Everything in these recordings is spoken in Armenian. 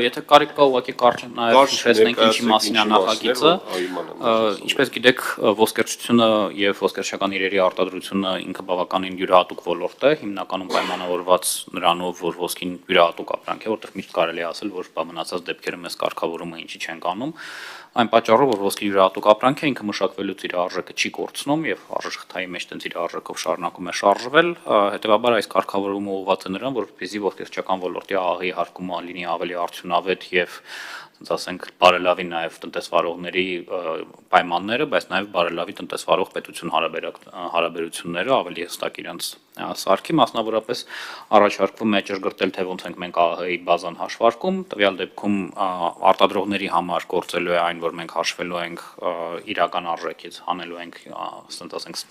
Եթե կարիք կա ուղղակի կարճ նաև հիշեցնենք ինչի մասին է նախագիծը, ինչպես գիտեք, ոսկերչությունը եւ ոսկերչական իրերի արտադրությունը ինքը բավականին յուրահատուկ ոլորտ է, հիմնականում պայմանավորված նրանով, որ ոսկին յուրահատուկ ապրանք է, որտեղ միշտ կարելի է ասել, որ մնացած դեպքերում էս կարգավորումը ինչի չենք անում, այն պատճառով, որ ոսկի յուրահատուկ ապրանք է, ինքը մշակվելուց իր արժեքը չի կորցնում եւ արժեքթայի մեջ տենց իր արժեքով շարունակում է շարժվել, հետեւաբար այս կարգավորումը ուղղված է նրան, որպեսզի ոսկերչական ոլորտի աղի հարկումը լինի ավելի արդյունավետ եւ ասենք ասենք բարելավի նաև տնտեսվարողների պայմանները, բայց նաև բարելավի տնտեսվարող պետություն հարաբերությունները ավելի հստակ իրենց սարքի, մասնավորապես առաջարկվում է ճշգրտել, թե ոնց ենք մենք ԱՀ-ի բազան հաշվարկում, տվյալ դեպքում արտադրողների համար գործելու է այն, որ մենք հաշվելու ենք իրական արժեքից, հանելու ենք, ասենք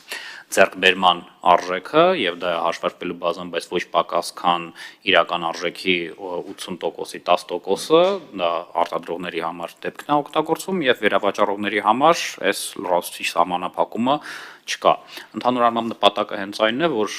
ձեռքբերման արժեքը եւ դա հաշվարկվելու բազան, բայց ոչ պակաս քան իրական արժեքի 80%-ի 10%-ը, դա արտադրողների համար դեպքն է օգտագործվում եւ վերավաճառողների համար այս լրացուցիչ սահմանափակումը չկա։ Ընդհանուր առմամբ նպատակը հենց այնն է, որ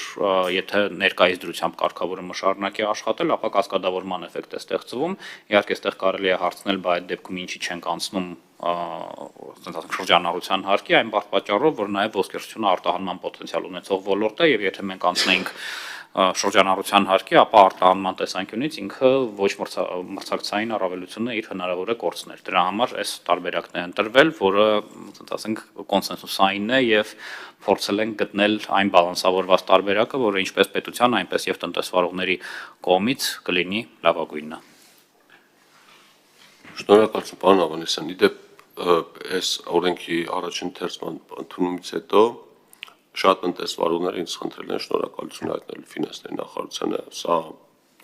եթե ներկայիս դրությամբ կարգավորումը շարունակի աշխատել, ապա կասկադավորման էֆեկտ է ստեղծվում։ Իհարկե, այստեղ կարելի է հարցնել, բայց այդ դեպքում ինչի չենք անցնում շրջանառության հարկի, այն պատճառով, որ նաև ոսկերչությունը արտահանման պոտենցիալ ունեցող ոլորտ է եւ եթե մենք անցնենք շրջանառության հարկի, ապա արտահանման տեսանկյունից ինքը ոչ մրցակցային առավելությունը իր հնարավոր է կորցնել։ Դրա համար այս տարբերակն է ընտրվել, որը ասենք կոնսենսուսային է եւ փորձել են գտնել այն բալանսավորված տարբերակը, որը ինչպես պետության, այնպես եւ տնտեսվարողների կողմից կլինի լավագույնը։ Շնորհակալություն, պարոն Ավանեսյան, իդեպ այս օրենքի առաջին թերթման ընդունումից հետո շատ տնտեսվարողներ ինձ խնդրել են շնորհակալություն հայտնել ֆինանսների նախարարությանը, սա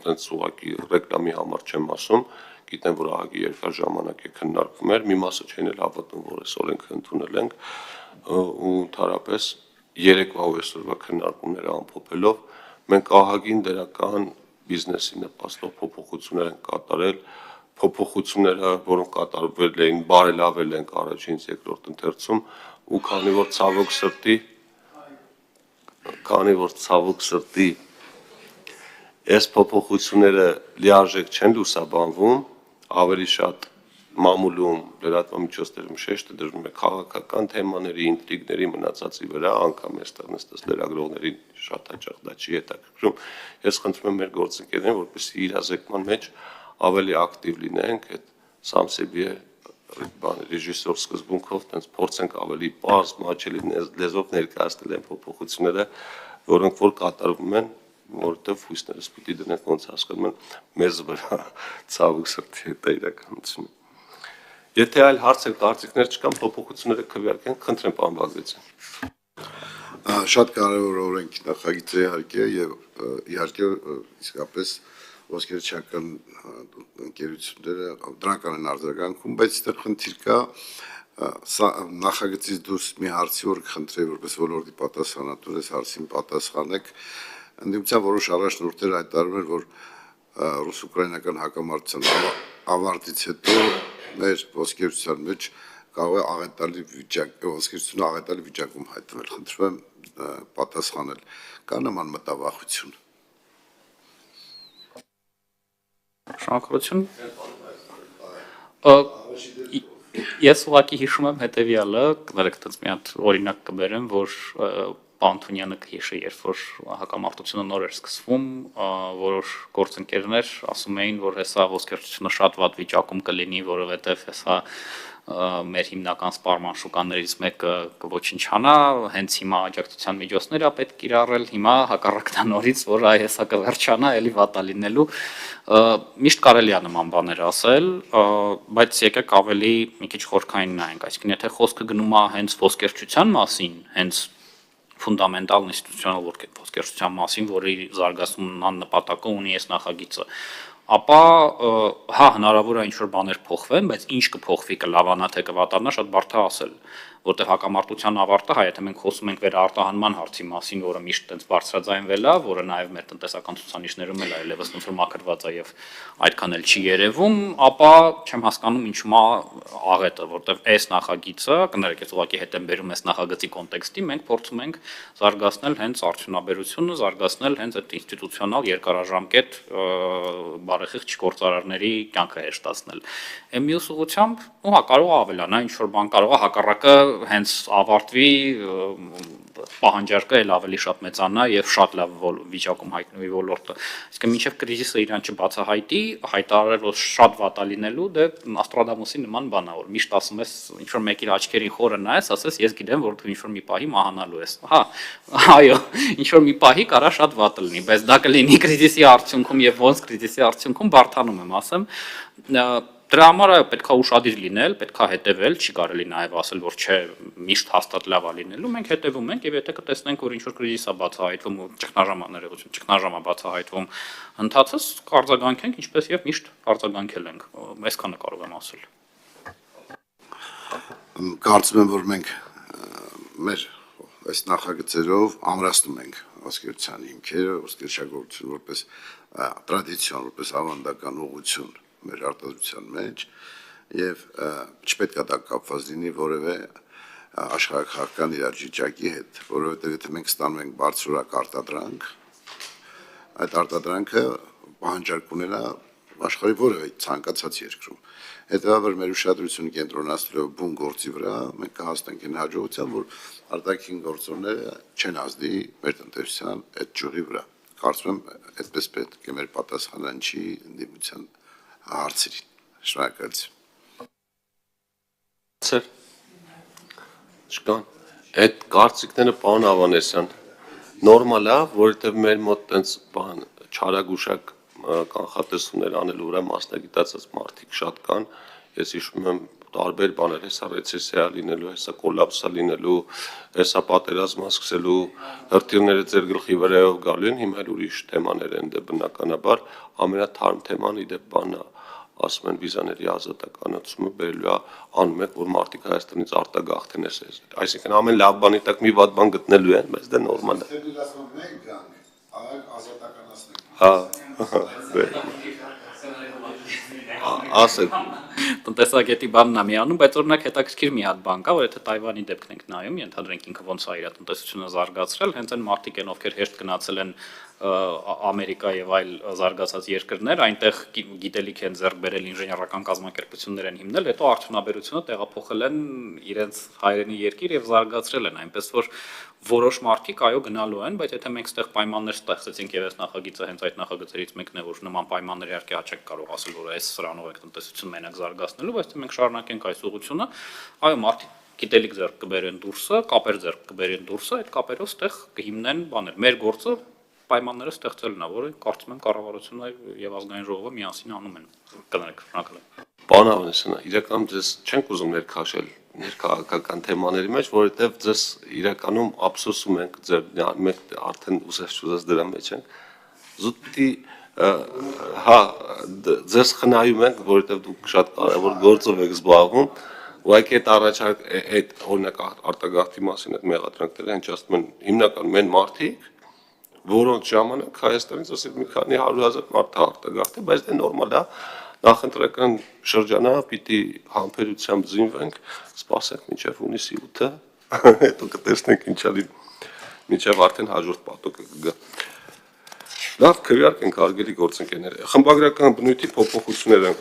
այնց ուղղակի ռեկլամի համար չեմ ասում, գիտեմ, որ ահագի երկար ժամանակ է քննարկվում էր, մի մասը չէին էլ հավատում, որ այս օրենքը ընդունել ենք ու ընդհանրապես երեկվա ու այսօրվա քննարկումները ամփոփելով մենք ահագին դրական բիզնեսի նպաստող փոփոխություններ ենք կատարել, փոփոխությունները, որոնք կատարվել էին, բարելավել ենք առաջին, երկրորդ ընթերցում ու քանի որ ցավոք սրտի այս փոփոխությունները լիարժեք չեն լուսաբանվում, ավելի շատ մամուլում, լրատվամիջոցներում շեշտը դրվում է քաղաքական թեմաների, ինտրիգների մնացածի վրա, անգամ այստեղ նստած լրագրողներին շատ հաճախ դա չի հետաքրքրում։ Ես խնդրում եմ մեր գործընկերներին, որպեսզի իրազեկման մեջ ավելի ակտիվ լինենք, այդ Սամսեբի ռեժիսոր սկզբունքով տենց փորձենք ավելի պարզ, մաչելի լեզվով ներկայացնել այն փոփոխությունները, որոնք որ կատարվում են, որովհետև հույսներս պիտի դնենք ոնց հասկանում են մեզ վրա ցավոք սրտի հետ իրականությունը։ Եթե այլ հարցեր, կարծիքներ չկան, փոփոխությունները քվեարկենք, խնդրեմ պարոն Բագրատյան։ Շատ կարևոր օրենք նախագիծ է իհարկե եւ իհարկե իսկապես ոսկերչական ընկերությունները դրական են արձագանքում, բայց այստեղ խնդիր կա նախագծից դուրս մի հարցի, որ կխնդրեի որպես ոլորտի պատասխանատու այս հարցին պատասխանեք, ընդդիմության որոշ առաջնորդներ հայտարարում են, որ ռուս-ուկրաինական հակամարտության ավարտից հետո մեր ոսկերչության մեջ կարող է աղետալի ոսկերչությունը աղետալի վիճակում հայտնվել, խնդրում եմ պատասխանել, կա նման մտավախություն։ Շնորհակալություն։ Ես ուղղակի հիշում եմ հետևյալը, կներեք այդպես մի հատ օրինակ կբերեմ, որ պարոն Թունյանը կհիշի, երբ որ հակամարտությունը նոր էր սկսվում, որոշ գործընկերներ ասում էին, որ հեսա ոսկերչությունը շատ վատ վիճակում կլինի, որովհետև հեսա մեր հիմնական սպառման շուկաներից մեկը կոչնչանա, հենց հիմա աջակցության միջոցներ է պետք կիրառել, հիմա հակառակն է նորից, որ այ հեսա կվերջանա, էլի վատ է լինելու։ Միշտ կարելի է նման բաներ ասել, բայց եկեք ավելի մի քիչ խորքային նայենք, այսինքն եթե խոսքը գնում է հենց ոսկերչության մասին, հենց ֆունդամենտալ ինստիտուցիոնալ ոսկերչության մասին, որի զարգացման նպատակը ունի այս նախագիծը, ապա հա հնարավոր է ինչ-որ բաներ փոխվեն, բայց ինչ կփոխվի, կլավանա թե կվատանա, շատ բարդ է ասել։ որտեղ հակամարտության ավարտը, հայ եթե մենք խոսում ենք վերարտահանման հարցի մասին, որը միշտ տենց բարձրաձայնվել է, որը նաև մեր տնտեսական ցուցանիշներում էլ այլևս ոնց որ մաքրված է եւ այդքան էլ չի երևում, ապա չեմ հասկանում ինչու՞ մա աղետը, որտեղ այս նախագիծը, կներեք, ես ուղղակի հետ եմ բերում այս նախագծի կոնտեքստի, մենք փորձում ենք զարգացնել հենց արդյունաբերությունը, զարգացնել հենց այդ ինստիտուցիոնալ երկարաժամկետ բարեխիղճ գործարարների կյանքը հեշտացնել։ Մյուս ուղղությամբ, կարող է ավելանա, ինչ որ բան կարող է հակառակը հենց ավարտվի, պահանջարկը էլ ավելի շատ մեծանա եւ շատ լավ վիճակում հայտնվի ոլորտը։ Իսկ մինչեւ կրիզիսը իրան չբացահայտի, հայտարարել որ շատ վատ է լինելու, դե Աստրադամուսի նման բան է, որ միշտ ասում ես, ինչ որ մեկի աչքերին խորը նայես, ասես ես գիտեմ, որ դու ինչ որ մի պահի մահանալու ես։ Հա, այո, ինչ որ մի պահի կարա շատ վատ լինի, բայց դա կլինի կրիզիսի արդյունքում եւ ոնց կրիզիսի արդյունքում բարթանում եմ ասեմ, դրա համար պետք է ուշադիր լինել, պետք է հետևել, չի կարելի նաև ասել, որ չէ, միշտ հաստատ լավ է լինելու, մենք հետևում ենք եւ եթե կտեսնենք, որ ինչ որ կրիզիս է բացահայտվում ու ճգնաժամ է բացահայտվում, ընթացս կարձագանքենք, ինչպես եւ միշտ արձագանքել ենք, այսքանը կարող եմ ասել։ Կարծում եմ, որ մենք մեր այս նախագծերով ամրացնում ենք ոսկերչության հիմքերը, ոսկերչագործություն որպես տրադիցիոն, որպես ավանդական ուղղություն մեր արտադրության մեջ եւ չպետք է դա կապված լինի որևէ աշխարհակահաղական իրավիճակի հետ, որովհետեւ եթե մենք ստանում ենք բարձրորակ արտադրանք, այդ արտադրանքը պահանջարկ ունենա աշխարհի որևէ ցանկացած երկրում։ Հետևաբար մեր ուշադրությունը կենտրոնացնելով բուն գործի վրա, մենք կհասնենք այն հաջողության, որ արտաքին գործոնները չեն ազդի մեր տնտեսության այդ ճյուղի վրա։ Կարծում եմ, այդպես պետք է մեր պատասխանանչի ընդդիմության հարցերին։ Շնորհակալություն։ Չկան։ Այդ կարծիքները պարոն Ավանեսյան նորմալ է, որովհետև մեր մոտ տենց բան չարագուշակ կանխատեսումներ անելու վրա մասնագիտացած մարդիկ շատ կան։ Ես հիշում եմ տարբեր բաներ, հեսա ռեցեսիա լինելու, հեսա կոլապսա լինելու, հեսա պատերազմը սկսելու, հրթիռները ձեր գլխի վրայով գալու են, հիմա էլ ուրիշ թեմաներ են, դե բնականաբար ամենաթարմ թեման իդեպ բանն է, ասում են վիզաների ազատականացումը բերելու է անում եք, որ մարդիկ Հայաստանից արտագաղթեն էս։ Այսինքն ամեն լավ բանի տակ մի վատ բան գտնելու են, բայց դա նորմալ է։ Ասեք Տնտեսագետի բանն է միանում, բայց օրինակ հետաքրքիր մի հատ բան կա, որ եթե Թայվանի դեպքն ենք նայում, ենթադրենք ինքը ոնց է իր տնտեսությունը զարգացրել, հենց այն մարդիկ են, ովքեր հեշտ գնացել են Ամերիկա եւ այլ զարգացած երկրներ, այնտեղ գիտելիք են ձեռք բերել, ինժեներական կազմակերպություններ են հիմնել, հետո արդյունաբերությունը տեղափոխել են իրենց հայրենի երկիր եւ զարգացրել են, այնպես որ որոշ մարդիկ այո գնալու են, բայց եթե մենք այդտեղ պայմաններ ստեղծեցինք եւ այս նախագիծը հենց այդ նախագծերից մեկն է, որ նման պայմաններ իհարկե հաճեք կարող ասել, որ այս սրանով եք տնտեսություն մենակ զարգացնելու, բայց եթե մենք շարունակենք այս ուղղությունը, այո մարդիկ գիտելիք ձեռք կբերեն դուրսը, կապեր ձեռք կբերեն դուրսը, այդ կապերով ստեղ կհիմնեն բաներ։ Մեր գործը պայմանները ստեղծելն է, որը կարծում եմ կառավարությունը եւ ազգային ժողովը միասին անում են։ Կներեք, շնորհակալ եմ։ Պարոն Ավանեսյան, իրականում ձեզ չենք ուզում ներքաշել ներքաղաքական թեմաների մեջ, որովհետև ձեզ իրականում ափսոսում ենք, ձեր մենք արդեն ուզես դրա մեջ ենք։ Զուտ պիտի հա ձեզ խնայում ենք, որովհետև դուք շատ կարևոր գործով եք զբաղվում, ուղղակի այդ առաջարկ այդ օրինակ արտագաղթի մասին այդ մեղադրանքները հնչացնում են հիմնականում այն մարդիկ, որոնց ժամանակ Հայաստանից ասել մի քանի 100,000 մարդ արտագաղթի, բայց դա նորմալ է։ Նախընտրական շրջանը պիտի համբերությամբ զինվենք, սպասենք մինչև հունիսի 8-ը, հետո կտեսնենք ինչա լինի, մինչև արդեն հաջորդ պատոկը կգա։ Լավ, քվեարկենք հարգելի գործընկերներ։ Խմբագրական բնույթի փոփոխություններ են,